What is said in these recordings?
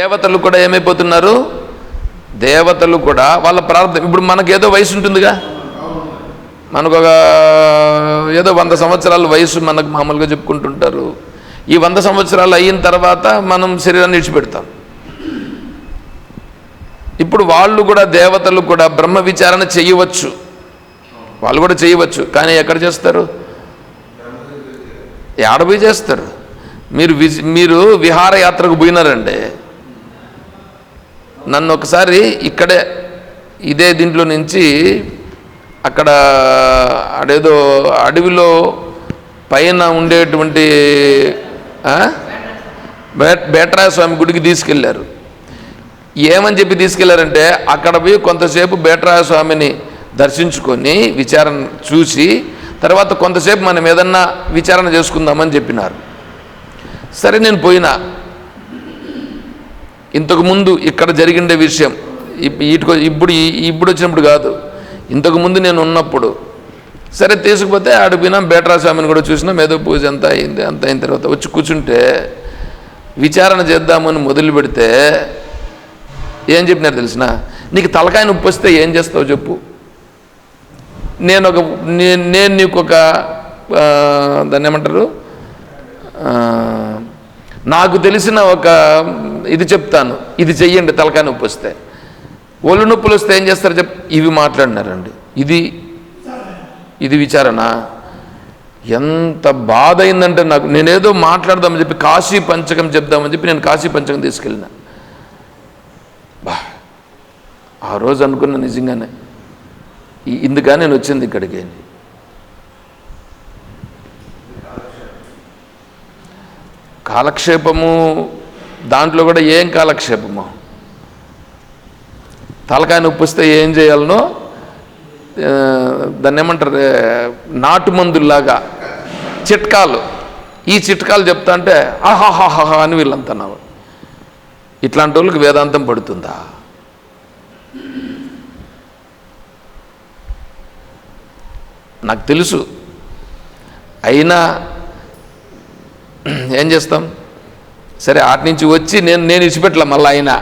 దేవతలు కూడా ఏమైపోతున్నారు? దేవతలు కూడా వాళ్ళ ప్రార్థన. ఇప్పుడు మనకేదో వయసు ఉంటుందిగా, మనకు ఒక ఏదో 100 సంవత్సరాల వయసు మనకు మామూలుగా చెప్పుకుంటుంటారు. ఈ 100 సంవత్సరాలు అయిన తర్వాత మనం శరీరాన్ని విడిచిపెడతాం. ఇప్పుడు వాళ్ళు కూడా, దేవతలు కూడా బ్రహ్మ విచారణ చేయవచ్చు, వాళ్ళు కూడా చేయవచ్చు. కానీ ఎక్కడ చేస్తారు? ఏడపోయి చేస్తారు. మీరు విహారయాత్రకు పోయినారండి. నన్ను ఒకసారి ఇక్కడే ఇదే దీంట్లో నుంచి అక్కడ అడేదో అడవిలో పైన ఉండేటువంటి బేటరాయ స్వామి గుడికి తీసుకెళ్ళారు. ఏమని చెప్పి తీసుకెళ్లారంటే, అక్కడ పోయి కొంతసేపు బేటరాయ స్వామిని దర్శించుకొని విచారణ చూసి తర్వాత కొంతసేపు మనం ఏదన్నా విచారణ చేసుకుందామని చెప్పినారు. సరే, నేను పోయినా. ఇంతకుముందు ఇక్కడ జరిగిండే విషయం ఇప్పుడు వచ్చినప్పుడు కాదు, ఇంతకుముందు నేను ఉన్నప్పుడు. సరే, తీసుకుపోతే ఆడిపోయినా, బేటరాయ స్వామిని కూడా చూసినాం. ఏదో పూజ అంతా అయింది. అంత అయిన తర్వాత వచ్చి కూర్చుంటే విచారణ చేద్దామని మొదలు పెడితే ఏం చెప్పినారు తెలిసిన? నీకు తలకాయ నొప్పి వస్తే ఏం చేస్తావు చెప్పు. నేను నీకు ఒక దాన్ని ఏమంటారు, నాకు తెలిసిన ఒక ఇది చెప్తాను, ఇది చెయ్యండి తలకాయ నొప్పి వస్తే. ఒళ్ళు నొప్పులు వస్తే ఏం చేస్తారు చెప్పు. ఇవి మాట్లాడినారండి. ఇది విచారణ. ఎంత బాధ అయిందంటే నాకు. నేనేదో మాట్లాడదామని చెప్పి కాశీ పంచకం చెప్దామని చెప్పి నేను కాశీ పంచకం తీసుకెళ్ళిన. ఆ రోజు అనుకున్న నిజంగానే ఇందుగా నేను వచ్చింది ఇక్కడికి. కాలక్షేపము దాంట్లో కూడా ఏం కాలక్షేపము, తలకాయ నొప్పి వస్తే ఏం చేయాలనో దాన్ని ఏమంటారు, నాటు మందుల్లాగా చిట్కాలు. ఈ చిట్కాలు చెప్తా అంటే ఆహాహాహా అని వీళ్ళంతా నవ్వు. ఇట్లాంటి వాళ్ళకి వేదాంతం పడుతుందా? నాకు తెలుసు. అయినా ఏం చేస్తాం? సరే, ఆటి నుంచి వచ్చి నేను ఇచ్చిపెట్టలే. మళ్ళీ అయినా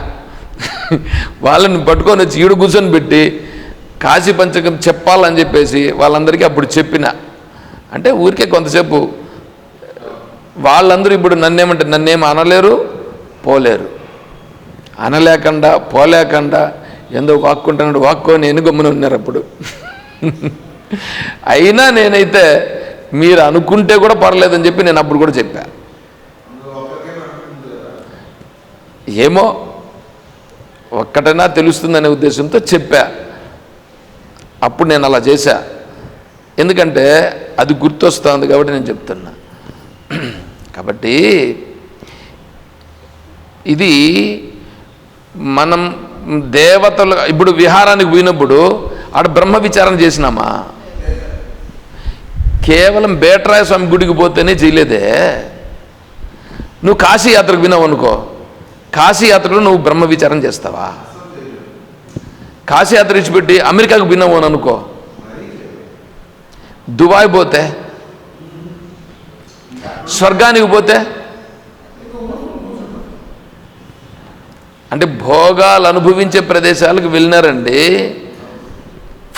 వాళ్ళని పట్టుకొని వచ్చి ఈడు కూర్చొని పెట్టి కాశీ పంచకం చెప్పాలని చెప్పేసి వాళ్ళందరికీ అప్పుడు చెప్పిన. అంటే ఊరికే కొంతసేపు వాళ్ళందరూ ఇప్పుడు నన్నేం అనలేరు, పోలేరు. అనలేకుండా పోలేకుండా ఎందో వాక్కుంటున్నాడు, వాక్కొని ఎనుగొమ్మని ఉన్నారు అప్పుడు. అయినా నేనైతే మీరు అనుకుంటే కూడా పర్లేదని చెప్పి నేను అప్పుడు కూడా చెప్పా. ఏమో ఒక్కటైనా తెలుస్తుందనే ఉద్దేశంతో చెప్పా. అప్పుడు నేను అలా చేశా. ఎందుకంటే అది గుర్తొస్తుంది కాబట్టి నేను చెప్తున్నా. కాబట్టి ఇది మనం దేవతలు ఇప్పుడు విహారానికి పోయినప్పుడు ఆడ బ్రహ్మ విచారణ చేసినామా? కేవలం బేటరాయ స్వామి గుడికి పోతేనే చేయలేదే. నువ్వు కాశీ యాత్రకు విన్నావు అనుకో, కాశీ యాత్రలో నువ్వు బ్రహ్మ విచారణ చేస్తావా? కాశీ యాత్ర ఇచ్చిపెట్టి అమెరికాకు విన్నావు అని అనుకో, దుబాయ్ పోతే, స్వర్గానికి పోతే, అంటే భోగాలు అనుభవించే ప్రదేశాలకు వెళ్ళినారండి.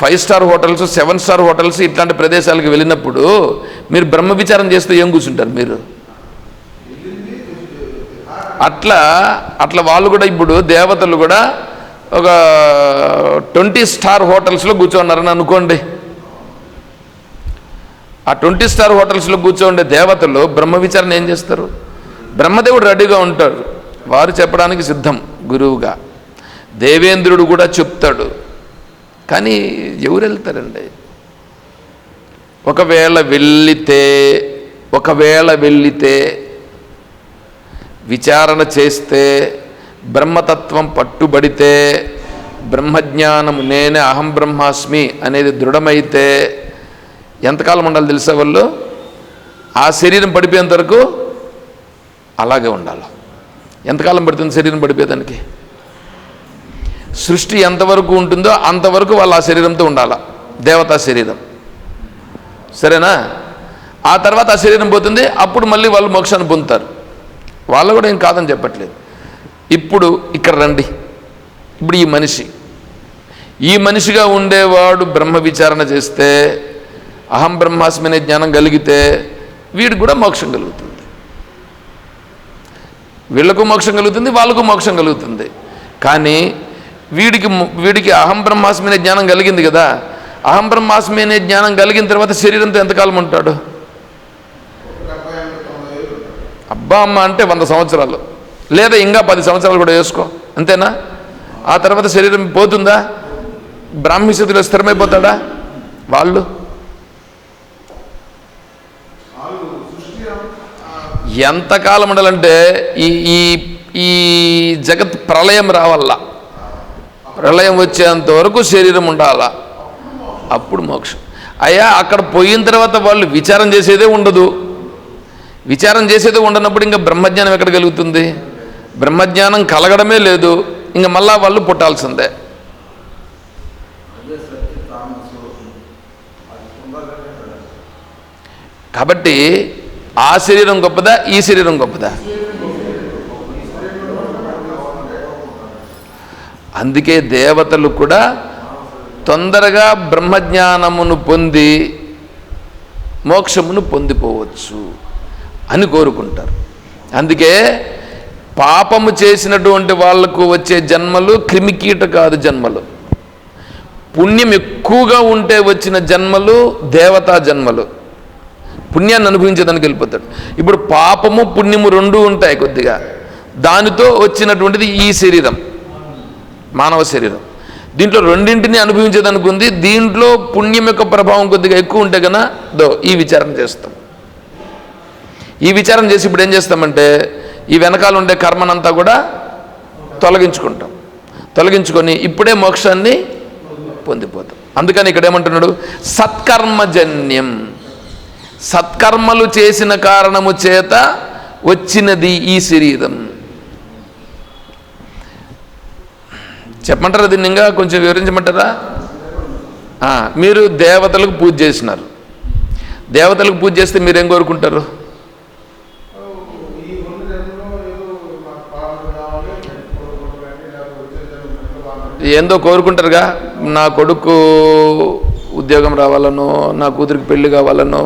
5 స్టార్ హోటల్స్, 7 స్టార్ హోటల్స్ ఇట్లాంటి ప్రదేశాలకు వెళ్ళినప్పుడు మీరు బ్రహ్మ విచారం చేస్తే ఏం కూర్చుంటారు మీరు? అట్లా వాళ్ళు కూడా ఇప్పుడు దేవతలు కూడా ఒక 20 స్టార్ హోటల్స్లో కూర్చోన్నారని అనుకోండి. ఆ 20 స్టార్ హోటల్స్లో కూర్చోండే దేవతలు బ్రహ్మ విచారణ ఏం చేస్తారు? బ్రహ్మదేవుడు రెడీగా ఉంటాడు, వారు చెప్పడానికి సిద్ధం గురువుగా. దేవేంద్రుడు కూడా చెప్తాడు. కానీ ఎవరు వెళ్తారండి? ఒకవేళ వెళ్ళితే విచారణ చేస్తే, బ్రహ్మతత్వం పట్టుబడితే, బ్రహ్మజ్ఞానము నేనే అహం బ్రహ్మాస్మి అనేది దృఢమైతే ఎంతకాలం ఉండాలి తెలుసా వాళ్ళు? ఆ శరీరం పడిపోయేంత వరకు అలాగే ఉండాలి. ఎంతకాలం పడుతుంది శరీరం పడిపోయేదానికి? సృష్టి ఎంతవరకు ఉంటుందో అంతవరకు వాళ్ళు ఆ శరీరంతో ఉండాలి, దేవతా శరీరం. సరేనా? ఆ తర్వాత ఆ శరీరం పోతుంది, అప్పుడు మళ్ళీ వాళ్ళు మోక్షాన్ని పొందుతారు. వాళ్ళు కూడా ఏం కాదని చెప్పట్లేదు. ఇప్పుడు ఇక్కడ రండి. ఇప్పుడు ఈ మనిషిగా ఉండేవాడు బ్రహ్మ విచారణ చేస్తే, అహం బ్రహ్మాస్మి అనే జ్ఞానం కలిగితే వీడికి కూడా మోక్షం కలుగుతుంది. వీళ్ళకు మోక్షం కలుగుతుంది, వాళ్ళకు మోక్షం కలుగుతుంది. కానీ వీడికి అహం బ్రహ్మాస్మి అనే జ్ఞానం కలిగింది కదా, అహం బ్రహ్మాస్మి అనే జ్ఞానం కలిగిన తర్వాత శరీరంతో ఎంతకాలం ఉంటాడు? అబ్బా అమ్మ అంటే 100 సంవత్సరాలు, లేదా ఇంకా 10 సంవత్సరాలు కూడా వేసుకో, అంతేనా? ఆ తర్వాత శరీరం పోతుందా? బ్రాహ్మీ స్థితిలో స్థిరమైపోతాడా? వాళ్ళు ఎంతకాలం ఉండాలంటే ఈ జగత్ ప్రళయం రావాల, ప్రళయం వచ్చేంత వరకు శరీరం ఉండాలా, అప్పుడు మోక్షం. అయ్యా అక్కడ పోయిన తర్వాత వాళ్ళు విచారం చేసేదే ఉండదు. విచారం చేసేదే ఉండనప్పుడు ఇంకా బ్రహ్మజ్ఞానం ఎక్కడ కలుగుతుంది? బ్రహ్మజ్ఞానం కలగడమే లేదు, ఇంకా మళ్ళా వాళ్ళు పుట్టాల్సిందే. కాబట్టి ఆ శరీరం గొప్పదా, ఈ శరీరం గొప్పదా? అందుకే దేవతలు కూడా తొందరగా బ్రహ్మజ్ఞానమును పొంది మోక్షమును పొందిపోవచ్చు అని కోరుకుంటారు. అందుకే పాపము చేసినటువంటి వాళ్లకు వచ్చే జన్మలు క్రిమికీటకాది జన్మలు, పుణ్యం ఎక్కువగా ఉంటే వచ్చిన జన్మలు దేవతా జన్మలు. పుణ్యాన్ని అనుభవించేదానికి వెళ్ళిపోతాడు. ఇప్పుడు పాపము పుణ్యము రెండూ ఉంటాయి కొద్దిగా, దానితో వచ్చినటువంటిది ఈ శరీరం, మానవ శరీరం. దీంట్లో రెండింటిని అనుభవించేదానికి ఉంది. దీంట్లో పుణ్యం యొక్క ప్రభావం కొద్దిగా ఎక్కువ ఉంటే కన్నా ఈ విచారణ చేస్తాం. ఈ విచారణ చేసి ఇప్పుడు ఏం చేస్తామంటే ఈ వెనకాల ఉండే కర్మనంతా కూడా తొలగించుకొని ఇప్పుడే మోక్షాన్ని పొందిపోతాం. అందుకని ఇక్కడ ఏమంటున్నాడు? సత్కర్మజన్యం, సత్కర్మలు చేసిన కారణము చేత వచ్చినది ఈ శరీరం. చెప్పమంటారా? దీన్ని ఇంకా కొంచెం వివరించమంటారా? మీరు దేవతలకు పూజ చేసినారు. దేవతలకు పూజ చేస్తే మీరేం కోరుకుంటారు? ఏందో కోరుకుంటారుగా, నా కొడుకు ఉద్యోగం రావాలనో, నా కూతురికి పెళ్లి కావాలనో,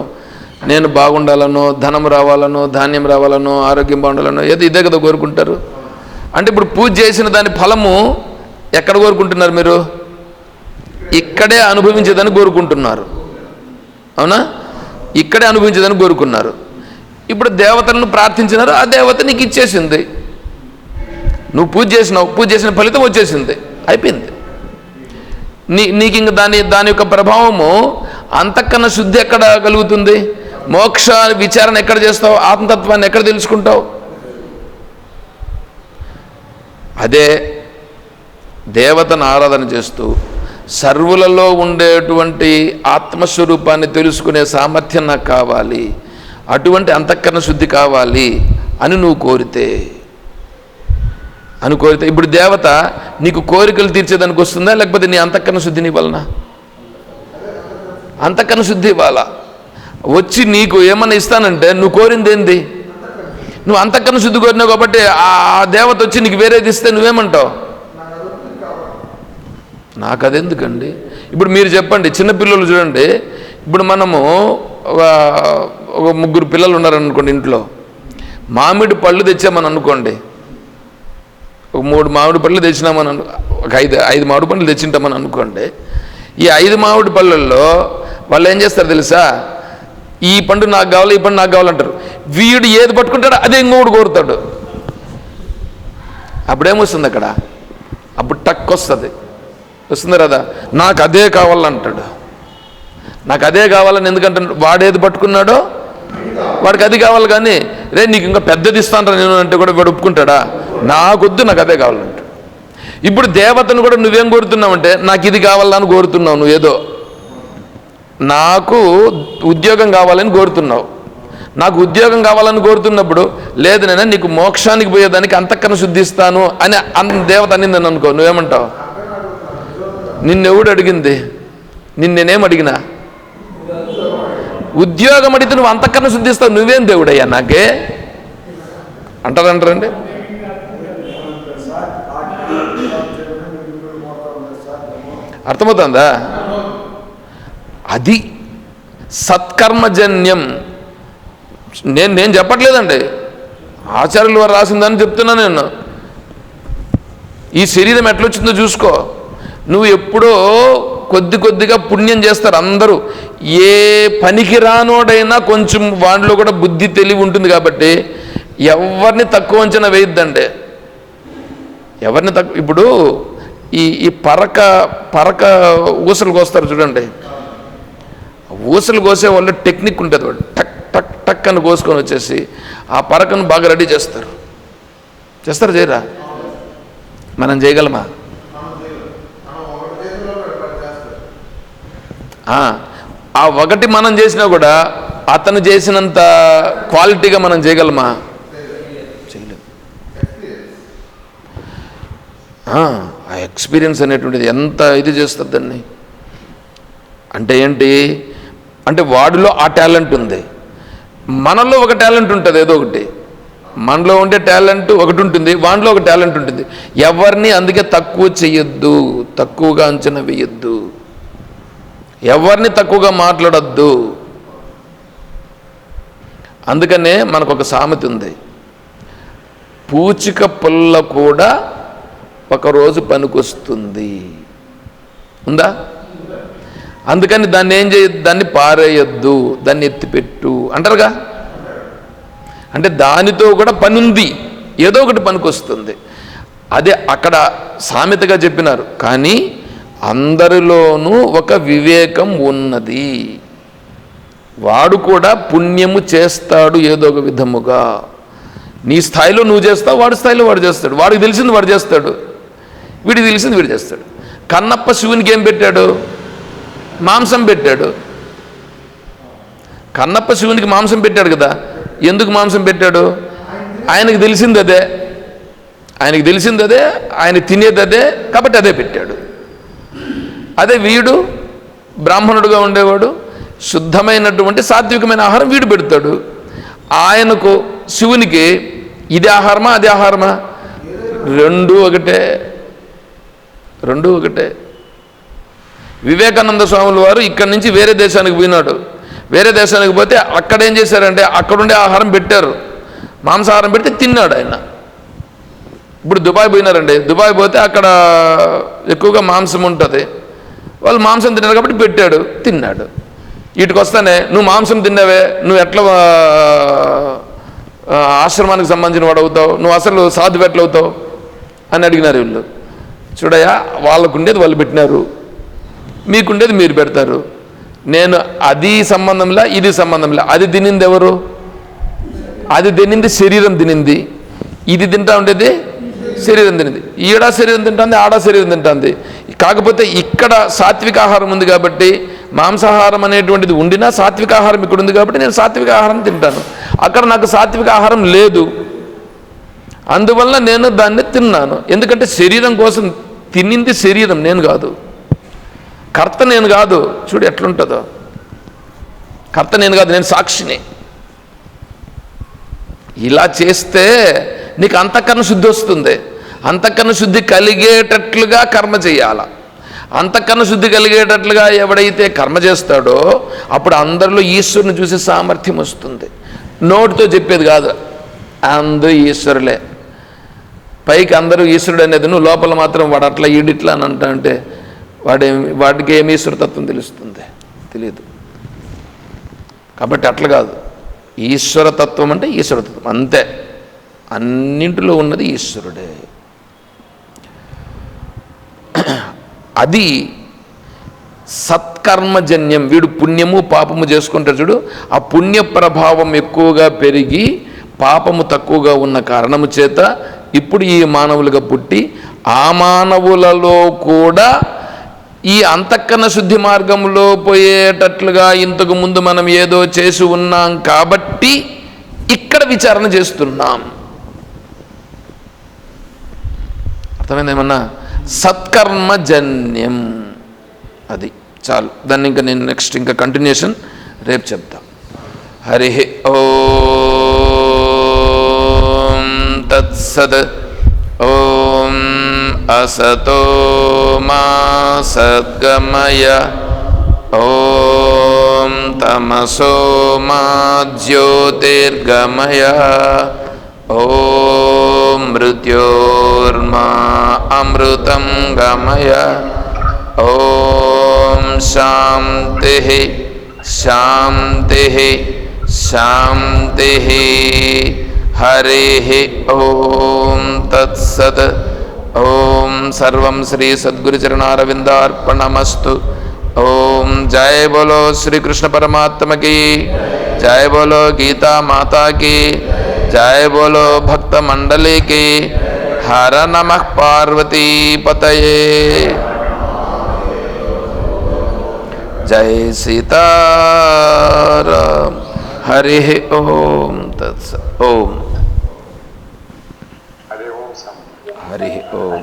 నేను బాగుండాలనో, ధనం రావాలనో, ధాన్యం రావాలనో, ఆరోగ్యం బాగుండాలనో, ఏదో ఇదే కదా కోరుకుంటారు. అంటే ఇప్పుడు పూజ చేసిన దాని ఫలము ఎక్కడ కోరుకుంటున్నారు మీరు? ఇక్కడే అనుభవించేదని కోరుకుంటున్నారు. అవునా? ఇక్కడే అనుభవించేదని కోరుకున్నారు. ఇప్పుడు దేవతలను ప్రార్థించినారు, ఆ దేవత నీకు ఇచ్చేసింది. నువ్వు పూజ చేసినావు, పూజ చేసిన ఫలితం వచ్చేసింది, అయిపోయింది. నీకు ఇంక దాని యొక్క ప్రభావము అంతకన్నా శుద్ధి ఎక్కడ కలుగుతుంది? మోక్ష విచారణ ఎక్కడ చేస్తావు? ఆత్మతత్వాన్ని ఎక్కడ తెలుసుకుంటావు? అదే దేవతను ఆరాధన చేస్తూ సర్వులలో ఉండేటువంటి ఆత్మస్వరూపాన్ని తెలుసుకునే సామర్థ్యం నాకు కావాలి, అటువంటి అంతఃకరణ శుద్ధి కావాలి అని నువ్వు కోరితే ఇప్పుడు దేవత నీకు కోరికలు తీర్చేదానికి వస్తుందా, లేకపోతే నీ అంతఃకరణ శుద్ధిని వలన? అంతఃకరణ శుద్ధి ఇవ్వాలా. వచ్చి నీకు ఏమన్నా ఇస్తానంటే నువ్వు కోరింది ఏంది? నువ్వు అంతఃకరణ శుద్ధి కోరినావు కాబట్టి ఆ దేవత వచ్చి నీకు వేరేది ఇస్తే నువ్వేమంటావు? నాకు అదెందుకండి? ఇప్పుడు మీరు చెప్పండి, చిన్నపిల్లలు చూడండి, ఇప్పుడు మనము ఒక 3 పిల్లలు ఉన్నారనుకోండి, ఇంట్లో మామిడి పళ్ళు తెచ్చామని అనుకోండి, ఒక 3 మామిడి పళ్ళు తెచ్చినామని ఒక 5 మామిడి పళ్ళు తెచ్చింటామని అనుకోండి. ఈ 5 మామిడి పళ్ళల్లో వాళ్ళు ఏం చేస్తారు తెలుసా? ఈ పండు నాకు కావాలి, ఈ పండు నాకు కావాలంటారు. వీడు ఏది పట్టుకుంటాడో అదే ఇంకోడు కోరుతాడు. అప్పుడేమొస్తుంది అక్కడ? అప్పుడు టక్ వస్తుంది కదా, నాకు అదే కావాలంటాడు. నాకు అదే కావాలని ఎందుకంటాడు? వాడేది పట్టుకున్నాడో వాడికి అది కావాలి. కానీ రే నీకు ఇంకా పెద్దది ఇస్తాను రా నేను అంటే కూడా వాడు ఒప్పుకుంటాడా? నాకొద్దు, నాకు అదే కావాలంట. ఇప్పుడు దేవతను కూడా నువ్వేం కోరుతున్నావంటే నాకు ఇది కావాలని కోరుతున్నావు. నువ్వు ఏదో నాకు ఉద్యోగం కావాలని కోరుతున్నావు. నాకు ఉద్యోగం కావాలని కోరుతున్నప్పుడు లేదు నేను నీకు మోక్షానికి పోయేదానికి అంతఃకరణ శుద్ధిస్తాను అని దేవత అనిందని అనుకో, నువ్వేమంటావు? నిన్నెవడు అడిగింది? నిన్నేనేం అడిగినా? ఉద్యోగం అడిగితే నువ్వు అంతఃకరణ శుద్ధిస్తావు, నువ్వేం దేవుడయ్యా నాకే అంటారండి. అర్థమవుతుందా? అది సత్కర్మజన్యం. నేను చెప్పట్లేదండి, ఆచార్యులు వారు రాసిందని చెప్తున్నా. నేను ఈ శరీరం ఎట్లొచ్చిందో చూసుకో. నువ్వు ఎప్పుడో కొద్దిగా పుణ్యం చేస్తారు అందరూ. ఏ పనికి రానోడైనా కొంచెం వాడిలో కూడా బుద్ధి తెలివి ఉంటుంది కాబట్టి ఎవరిని తక్కువ అంచనా వేయద్దండి. ఎవరిని తక్కువ. ఇప్పుడు ఈ పరక ఊసలు కోస్తారు చూడండి. ఊసలు కోసే వాళ్ళు టెక్నిక్ ఉంటుంది. వాళ్ళు టక్ టక్ టక్ అని కోసుకొని వచ్చేసి ఆ పరకను బాగా రెడీ చేస్తారు. చేయరా? మనం చేయగలమా? ఆ ఒకటి మనం చేసినా కూడా అతను చేసినంత క్వాలిటీగా మనం చేయగలమా? చేయలేము. ఆ ఎక్స్పీరియన్స్ అనేటువంటిది ఎంత ఇది చేస్తుంది దాన్ని. అంటే ఏంటి అంటే వాడిలో ఆ టాలెంట్ ఉంది, మనలో ఒక టాలెంట్ ఉంటుంది. ఏదో ఒకటి మనలో ఉండే టాలెంట్ ఒకటి ఉంటుంది, వాడిలో ఒక టాలెంట్ ఉంటుంది. ఎవరిని అందుకే తక్కువ చెయ్యొద్దు, తక్కువగా అంచనా వేయొద్దు, ఎవరిని తక్కువగా మాట్లాడొద్దు. అందుకనే మనకు ఒక సామెత ఉంది, పూచిక పుల్ల కూడా ఒకరోజు పనికొస్తుంది. ఉందా? అందుకని దాన్ని ఏం చేయొద్దు, దాన్ని పారేయొద్దు, దాన్ని ఎత్తిపెట్టు అంటారుగా. అంటే దానితో కూడా పని ఉంది, ఏదో ఒకటి పనికొస్తుంది. అదే అక్కడ సామెతగా చెప్పినారు. కానీ అందరిలోనూ ఒక వివేకం ఉన్నది. వాడు కూడా పుణ్యము చేస్తాడు ఏదో ఒక విధముగా. నీ స్థాయిలో నువ్వు చేస్తావు, వాడి స్థాయిలో వాడు చేస్తాడు. వాడికి తెలిసింది వాడు చేస్తాడు, వీడికి తెలిసింది వీడు చేస్తాడు. కన్నప్ప శివునికి ఏం పెట్టాడు? మాంసం పెట్టాడు. కన్నప్ప శివునికి మాంసం పెట్టాడు కదా. ఎందుకు మాంసం పెట్టాడు? ఆయనకు తెలిసింది అదే, ఆయన తినేది అదే, కాబట్టి అదే పెట్టాడు. అదే వీడు బ్రాహ్మణుడుగా ఉండేవాడు, శుద్ధమైనటువంటి సాత్వికమైన ఆహారం వీడు పెడతాడు. ఆయనకు శివునికి ఇది ఆహారమా అది ఆహారమా? రెండూ ఒకటే. వివేకానంద స్వాముల వారు ఇక్కడి నుంచి వేరే దేశానికి పోయినాడు. వేరే దేశానికి పోతే అక్కడ ఏం చేశారంటే అక్కడుండే ఆహారం పెట్టారు, మాంసాహారం పెడితే తిన్నాడు ఆయన. ఇప్పుడు దుబాయ్ పోయినారండి, దుబాయ్ పోతే అక్కడ ఎక్కువగా మాంసం ఉంటుంది, వాళ్ళు మాంసం తిన్నారు కాబట్టి పెట్టాడు, తిన్నాడు. వీటికి వస్తానే నువ్వు మాంసం తిన్నావే, నువ్వు ఎట్లా ఆశ్రమానికి సంబంధించిన వాడు అవుతావు, నువ్వు అసలు సాధువు ఎట్లా అవుతావు అని అడిగినారు వీళ్ళు. చూడయా, వాళ్ళకుండేది వాళ్ళు పెట్టినారు, మీకుండేది మీరు పెడతారు. నేను అది సంబంధంలా ఇది సంబంధంలా. అది తినింది ఎవరు? అది తినింది శరీరం తినింది. ఇది తింటా ఉండేది శరీరం తినింది. ఈడా శరీరం తింటుంది, ఆడా శరీరం తింటుంది. కాకపోతే ఇక్కడ సాత్విక ఆహారం ఉంది కాబట్టి, మాంసాహారం అనేటువంటిది ఉండినా సాత్విక ఆహారం ఇక్కడ ఉంది కాబట్టి నేను సాత్విక ఆహారం తింటాను. అక్కడ నాకు సాత్విక ఆహారం లేదు, అందువల్ల నేను దాన్ని తిన్నాను. ఎందుకంటే శరీరం కోసం తినింది శరీరం, నేను కాదు. కర్త నేను కాదు. చూడు ఎట్లుంటుందో. కర్త నేను కాదు, నేను సాక్షిని. ఇలా చేస్తే నీకు అంతఃకరణ శుద్ధి వస్తుంది. అంతఃకరణ శుద్ధి కలిగేటట్లుగా కర్మ చేయాల. అంతఃకరణ శుద్ధి కలిగేటట్లుగా ఎవడైతే కర్మ చేస్తాడో అప్పుడు అందరిలో ఈశ్వరుని చూసే సామర్థ్యం వస్తుంది. నోటితో చెప్పేది కాదు, అందరూ ఈశ్వరులే. పైకి అందరూ ఈశ్వరుడు అనేది, నువ్వు లోపల మాత్రం వాడు అట్లా ఈడిట్లా అని అంటా అంటే వాడికి ఏమి ఈశ్వరతత్వం తెలుస్తుంది? తెలియదు. కాబట్టి అట్లా కాదు. ఈశ్వరతత్వం అంటే ఈశ్వరతత్వం అంతే, అన్నింటిలో ఉన్నది ఈశ్వరుడే. అది సత్కర్మజన్యం. వీడు పుణ్యము పాపము చేసుకుంటాడు చూడు, ఆ పుణ్య ప్రభావం ఎక్కువగా పెరిగి పాపము తక్కువగా ఉన్న కారణము చేత ఇప్పుడు ఈ మానవులుగా పుట్టి ఆ మానవులలో కూడా ఈ అంతఃకరణ శుద్ధి మార్గంలో పోయేటట్లుగా ఇంతకు ముందు మనం ఏదో చేసి ఉన్నాం కాబట్టి ఇక్కడ విచారణ చేస్తున్నాం. అర్థమైంది ఏమన్నా? సత్కర్మజన్యం అది చాలు. దాన్ని ఇంకా నేను నెక్స్ట్ ఇంకా కంటిన్యూషన్ రేపు చెప్తా. హరి ఓం తత్సత్. ఓం असतो मा सद्गमय ॐ तमसो मा ज्योतिर्गमय ॐ मृत्योर्मा अमृतं गमय ॐ शान्तिः शान्तिः शान्तिः हरिः ॐ तत्सत् ॐ सर्वं श्री सद्गुरुचरणारविन्दार्पणमस्तु। ओम जय बोलो श्री कृष्ण परमात्मा की जय, बोलो गीता माता की जय, बोलो भक्त मंडली की। हर नमः पार्वती पतये। जय सीताराम। हरि ओम तत्सत्। ओम हरि ओम।